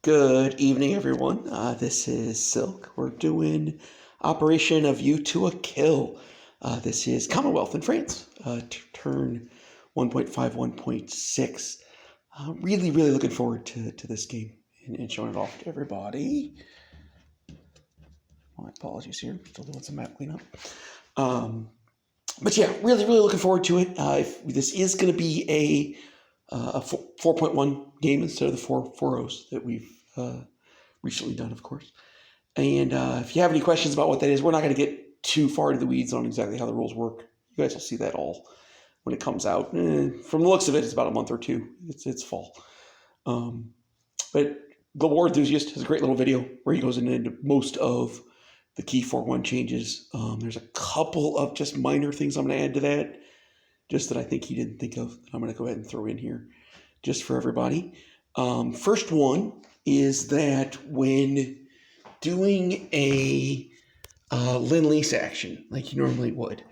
Good evening, everyone. This is Silk. We're doing Operation of You to a Kill. This is Commonwealth in France, turn 1.5, 1.6. Really looking forward to this game and showing it off to everybody. My apologies here. Still doing some map cleanup. But yeah, really looking forward to it. This is going to be a 4.1 game instead of the 4.0s that we've recently done, of course. And if you have any questions about what that is, we're not going to get too far into the weeds on exactly how the rules work. You guys will see that all when it comes out. From the looks of it, it's about a month or two. It's fall. But Global War Enthusiast has a great little video where he goes into most of the key 4.1 changes. There's a couple of just minor things I'm going to add to that, just that I think he didn't think of. I'm going to go ahead and throw in here just for everybody. First one is that when doing a Lend-lease action, like you normally would,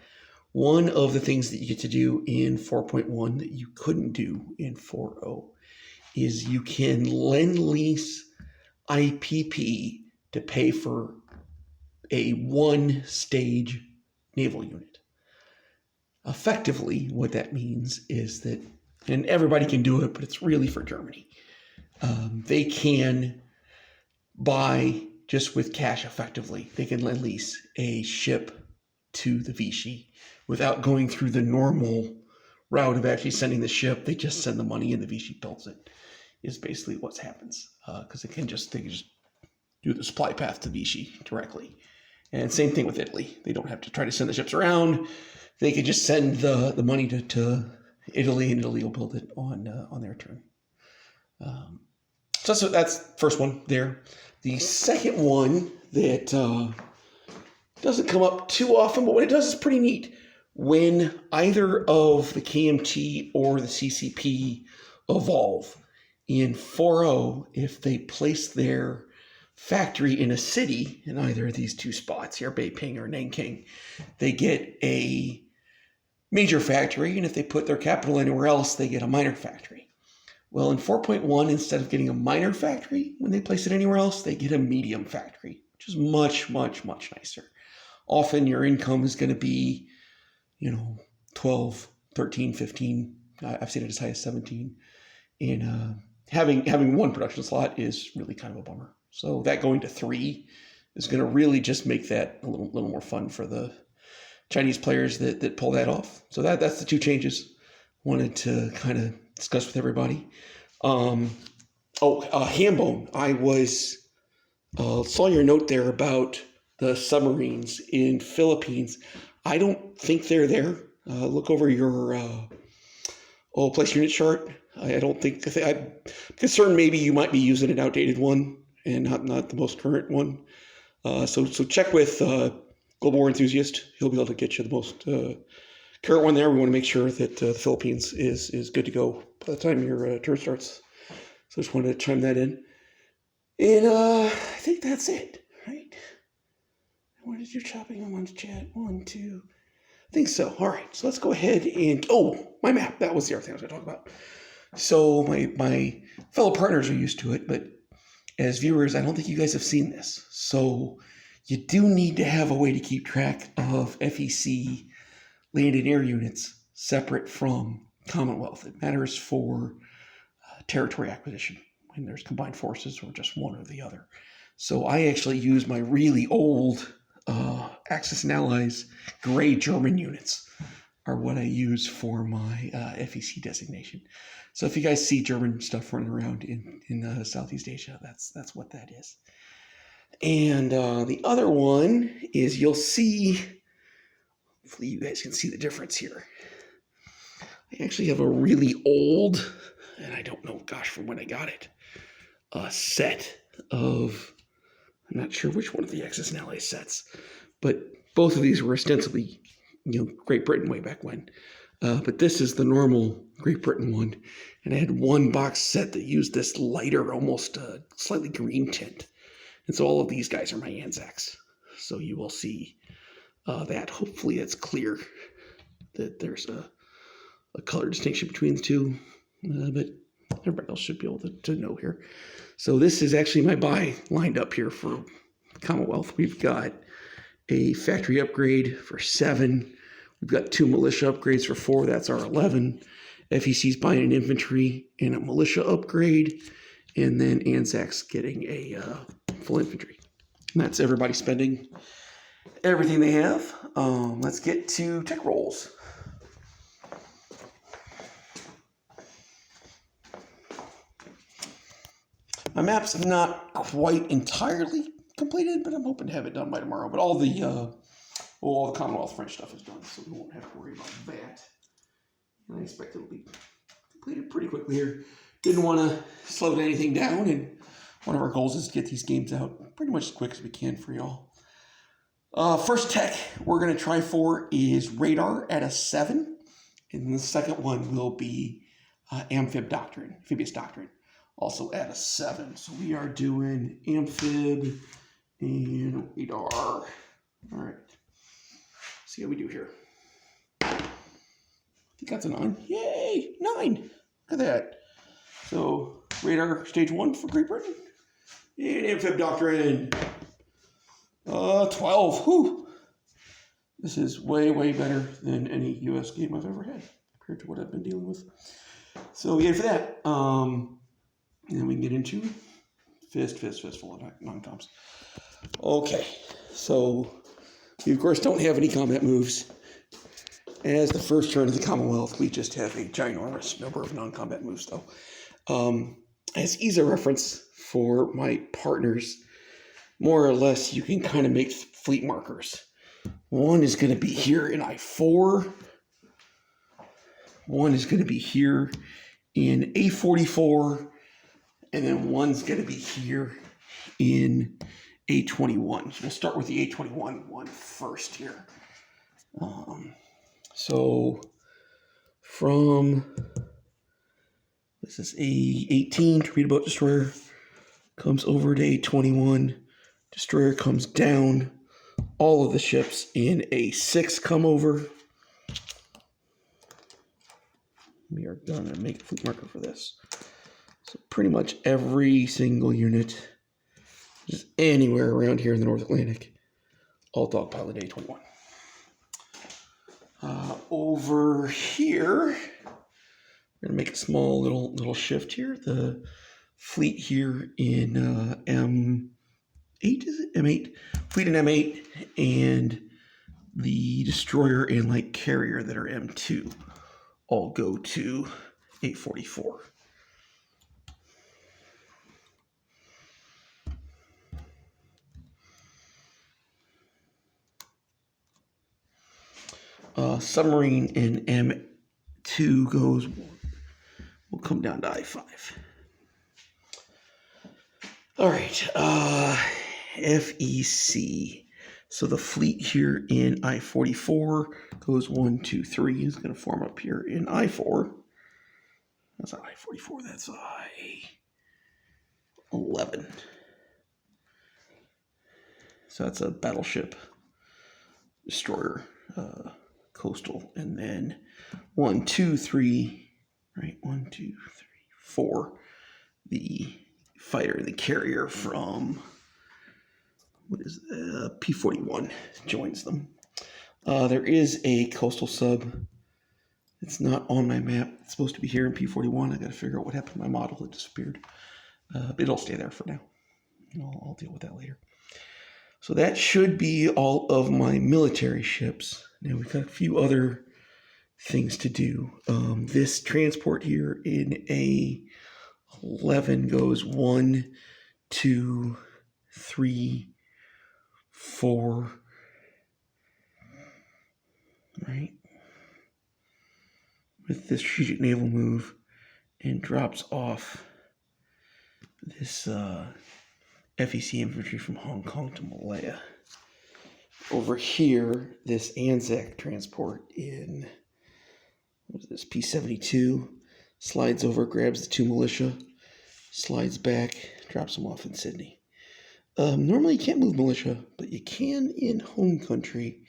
one of the things that you get to do in 4.1 that you couldn't do in 4.0 is you can Lend-lease IPP to pay for a one-stage naval unit. Effectively, what that means is that, and everybody can do it, but it's really for Germany. They can buy just with cash effectively. They can Lend-lease a ship to the Vichy without going through the normal route of actually sending the ship. They just send the money and the Vichy builds it, is basically what happens. Because they can just do the supply path to Vichy directly. And same thing with Italy. They don't have to try to send the ships around. They can just send the money to Italy, and Italy will build it on their turn. So that's the first one there. The second one that doesn't come up too often, but when it does, it's pretty neat. When either of the KMT or the CCP evolve in 4.0, if they place their factory in a city in either of these two spots here, Beiping or Nanking, they get a major factory, and if they put their capital anywhere else, they get a minor factory. Well, in 4.1, instead of getting a minor factory when they place it anywhere else, they get a medium factory, which is much nicer. Often your income is going to be, 12, 13, 15. I've seen it as high as 17. And having one production slot is really kind of a bummer. So that going to 3 is going to really just make that a little more fun for the Chinese players that pull that off. So that's the two changes wanted to kind of discuss with everybody. Hambone, I saw your note there about the submarines in Philippines. I don't think they're there. Look over your place unit chart. I don't think, I'm concerned maybe you might be using an outdated one and not the most current one. So check with Global War Enthusiast. He'll be able to get you the most current one there. We want to make sure that the Philippines is good to go by the time your turn starts. So just wanted to chime that in. And I think that's it, right? What did you chopping on one's chat? 1, 2. I think so. All right. So let's go ahead and my map. That was the other thing I was going to talk about. So my fellow partners are used to it, but as viewers, I don't think you guys have seen this. So you do need to have a way to keep track of FEC land and air units separate from Commonwealth. It matters for territory acquisition when there's combined forces or just one or the other. So I actually use my really old Axis and Allies gray German units are what I use for my FEC designation. So if you guys see German stuff running around in Southeast Asia, that's what that is. And the other one is you'll see, hopefully you guys can see the difference here. I actually have a really old, and I don't know, from when I got it, a set of, I'm not sure which one of the Axis and Allies sets, but both of these were ostensibly, Great Britain way back when. But this is the normal Great Britain one. And I had one box set that used this lighter, almost slightly green tint. And so all of these guys are my Anzacs. So you will see that. Hopefully it's clear that there's a color distinction between the two. But everybody else should be able to know here. So this is actually my buy lined up here for Commonwealth. We've got a factory upgrade for 7. We've got 2 militia upgrades for 4. That's our 11. FEC's buying an infantry and a militia upgrade. And then Anzac's getting a full infantry. And that's everybody spending everything they have. Let's get to tech rolls. My map's not quite entirely completed, but I'm hoping to have it done by tomorrow. But all the Commonwealth French stuff is done, so we won't have to worry about that. And I expect it'll be completed pretty quickly here. Didn't want to slow anything down, and one of our goals is to get these games out pretty much as quick as we can for y'all. First tech we're going to try for is radar at a 7, and the second one will be amphibious doctrine, also at a 7. So we are doing amphib and radar. All right, see how we do here. I think that's a 9. Yay, 9! Look at that. So radar stage 1 for Great Britain, and amphib doctrine 12. Whew. This is way, way better than any U.S. game I've ever had compared to what I've been dealing with. So yay for that. And then we can get into fistful of non-coms. Okay, so we of course don't have any combat moves. As the first turn of the Commonwealth, we just have a ginormous number of non-combat moves, though. As ease of reference for my partners, more or less, you can kind of make fleet markers. One is going to be here in I-4. One is going to be here in A-44. And then one's going to be here in A-21. So we'll start with the A-21 one first here. So from, this is A-18, torpedo boat destroyer, comes over to A-21. Destroyer comes down. All of the ships in A6 come over. We are going to make a fleet marker for this. So pretty much every single unit, just anywhere around here in the North Atlantic, all dogpilot A-21. Over here, we're going to make a small little shift here. The fleet here in M8, is it? M8. Fleet in M8 and the destroyer and light carrier that are M2 all go to 844. Submarine in M2 will come down to I-5. All right, FEC. So the fleet here in I-44 goes 1, 2, 3. Is going to form up here in I-4. That's not I-44, that's I-11. So that's a battleship destroyer. Coastal, and then 1, 2, 3, right? 1, 2, 3, 4. The fighter and the carrier from P-41 joins them. There is a coastal sub. It's not on my map. It's supposed to be here in P-41. I got to figure out what happened to my model. It disappeared. But it'll stay there for now. I'll deal with that later. So that should be all of my military ships. Now we've got a few other things to do. This transport here in A11 goes 1, 2, 3, 4. Right? With this strategic naval move, and drops off this FEC infantry from Hong Kong to Malaya. Over here, this Anzac transport in, what is this, P-72, slides over, grabs the 2 militia, slides back, drops them off in Sydney. Normally you can't move militia, but you can in home country,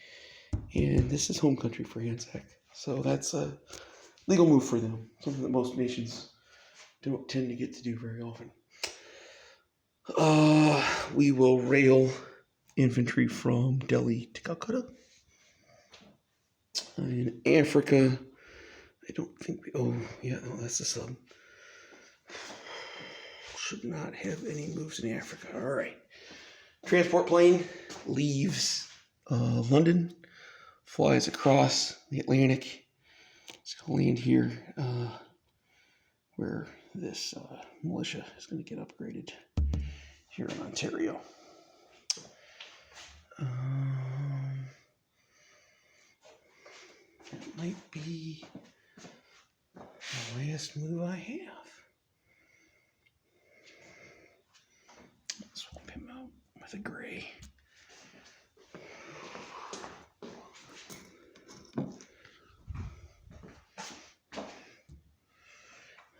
and this is home country for Anzac. So that's a legal move for them, something that most nations don't tend to get to do very often. We will rail infantry from Delhi to Calcutta. In Africa, I don't think we... Oh, yeah, no, that's a sub. Should not have any moves in Africa. All right. Transport plane leaves London, flies across the Atlantic. It's going to land here where this militia is going to get upgraded here in Ontario. That might be the last move I have. Swap him out with a gray.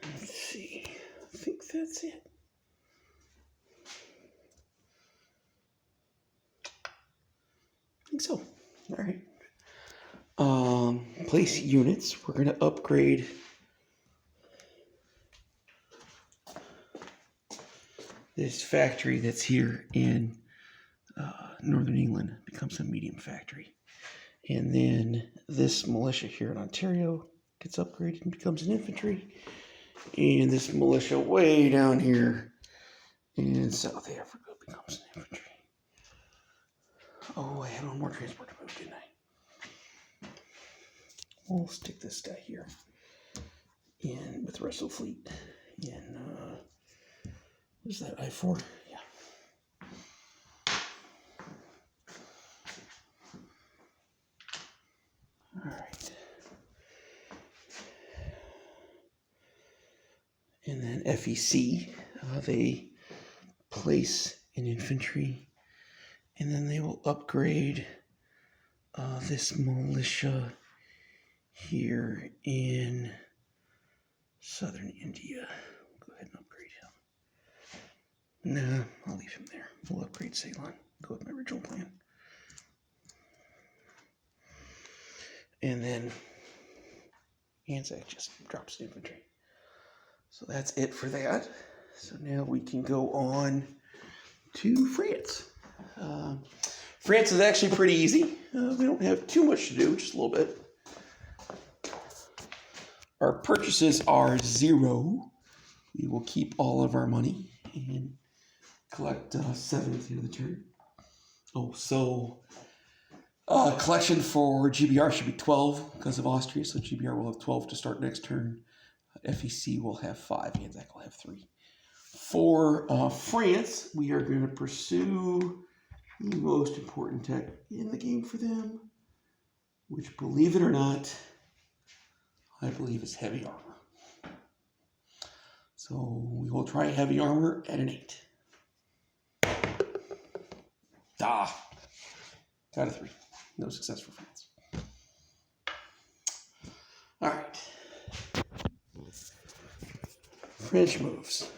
Let's see. I think that's it. I think so. All right. Place units. We're going to upgrade this factory that's here in Northern England. Becomes a medium factory. And then this militia here in Ontario gets upgraded and becomes an infantry. And this militia way down here in South Africa becomes an infantry. Oh, I had one more transport to move, didn't I? We'll stick this guy here in with the rest of the fleet in, what is that, I-4? Yeah. All right. And then FEC, they place an infantry, and then they will upgrade this militia here in southern India. Go ahead and upgrade him. Nah, I'll leave him there. We'll upgrade Ceylon. Go with my original plan. And then Anzac just drops infantry. So that's it for that. So now we can go on to France. France is actually pretty easy. We don't have too much to do, just a little bit. Our purchases are 0. We will keep all of our money and collect 7 at the end of the turn. Oh, so collection for GBR should be 12 because of Austria. So GBR will have 12 to start next turn. FEC will have 5. Anzac will have 3. For France, we are going to pursue the most important tech in the game for them, which, believe it or not, I believe is heavy armor. So we will try heavy armor at an 8. Got a 3. No success for France. All right. French moves.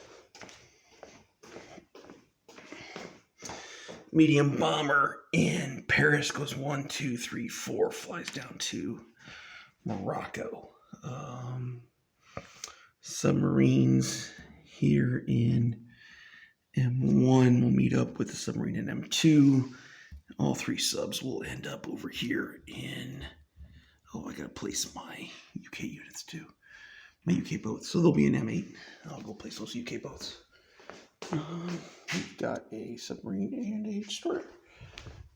Medium bomber in Paris goes 1, 2, 3, 4, flies down to Morocco. Submarines here in M1 will meet up with the submarine in M2. All 3 subs will end up over here in... Oh, I gotta place my UK units too. My UK boats. So they'll be in M8. I'll go place those UK boats. We've got a submarine and a destroyer.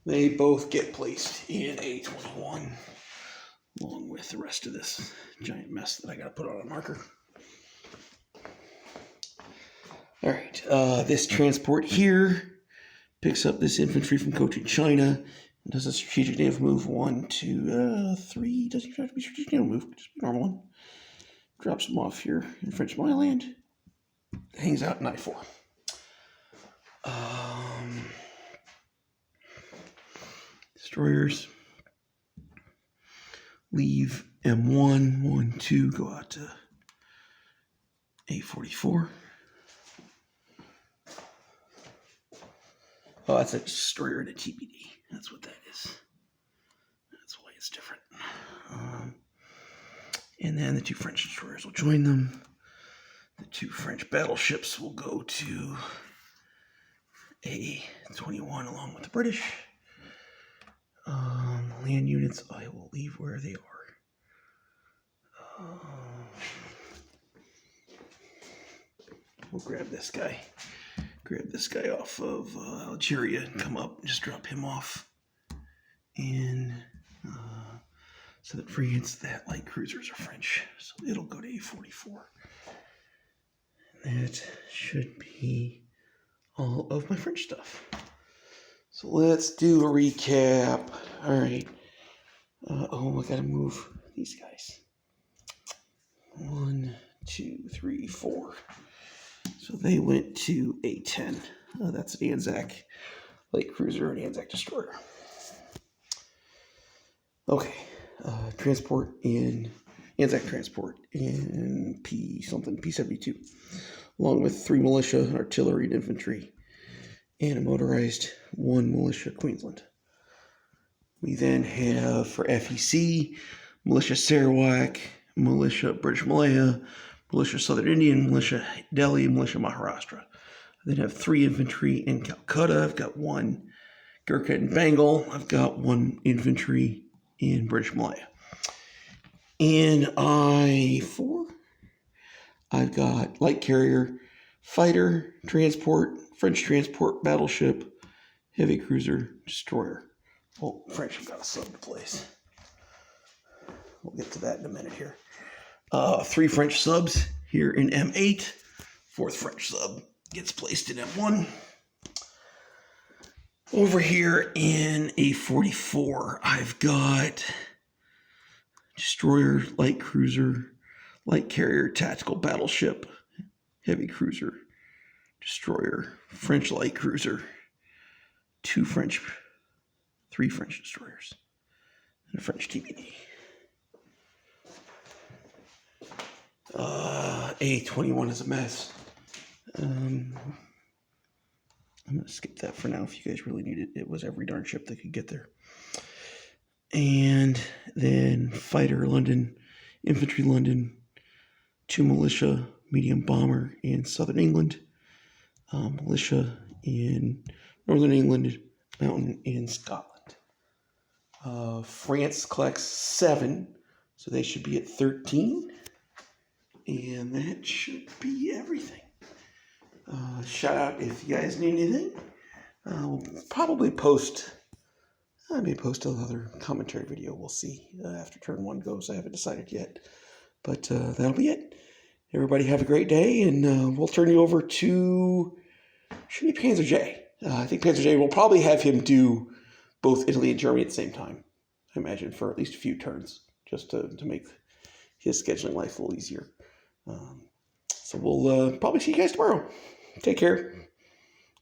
They both get placed in A21, along with the rest of this giant mess that I gotta put on a marker. All right, this transport here picks up this infantry from Cochin, China, and does a strategic naval move 1, 2, 3. Doesn't even have to be strategic naval move, just a normal one. Drops them off here in French Myland. Hangs out in I-4. Destroyers leave M1, 1, 2, go out to A44. Oh, that's a destroyer and a TPD. That's what that is. That's why it's different. And then the 2 French destroyers will join them. The 2 French battleships will go to A21 along with the British. Land units, I will leave where they are. We'll grab this guy. Grab this guy off of Algeria and come up and just drop him off in Southern France. That light cruisers are French, so it'll go to A44. And that should be all of my French stuff. So let's do a recap. All right. I gotta move these guys. 1, 2, 3, 4. So they went to A10. That's an Anzac light cruiser and Anzac destroyer. Okay. Transport in Anzac transport in P72, along with 3 militia, artillery, and infantry, and a motorized 1 militia Queensland. We then have for FEC, militia Sarawak, militia British Malaya, militia Southern Indian, militia Delhi, militia Maharashtra. I then have 3 infantry in Calcutta. I've got 1 Gurkha in Bengal. I've got 1 infantry in British Malaya. In I4, I've got light carrier, fighter, transport, French transport, battleship, heavy cruiser, destroyer. Well, French have got a sub to place. We'll get to that in a minute here. 3 French subs here in M8. 4th French sub gets placed in M1. Over here in A44, I've got destroyer, light cruiser, light carrier, tactical battleship, heavy cruiser, destroyer, French light cruiser, 3 French destroyers, and a French TBD. A21 is a mess. I'm going to skip that for now if you guys really need it. It was every darn ship that could get there. And then fighter London, infantry London, 2 militia, medium bomber in Southern England, militia in Northern England, mountain in Scotland. France collects 7, so they should be at 13. And that should be everything. Shout out if you guys need anything. We'll probably I may post another commentary video. We'll see after turn 1 goes. I haven't decided yet. But that'll be it. Everybody have a great day, and we'll turn you over to, should be Panzer J. I think Panzer J will probably have him do both Italy and Germany at the same time, I imagine, for at least a few turns, just to make his scheduling life a little easier. So we'll probably see you guys tomorrow. Take care.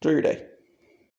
Enjoy your day.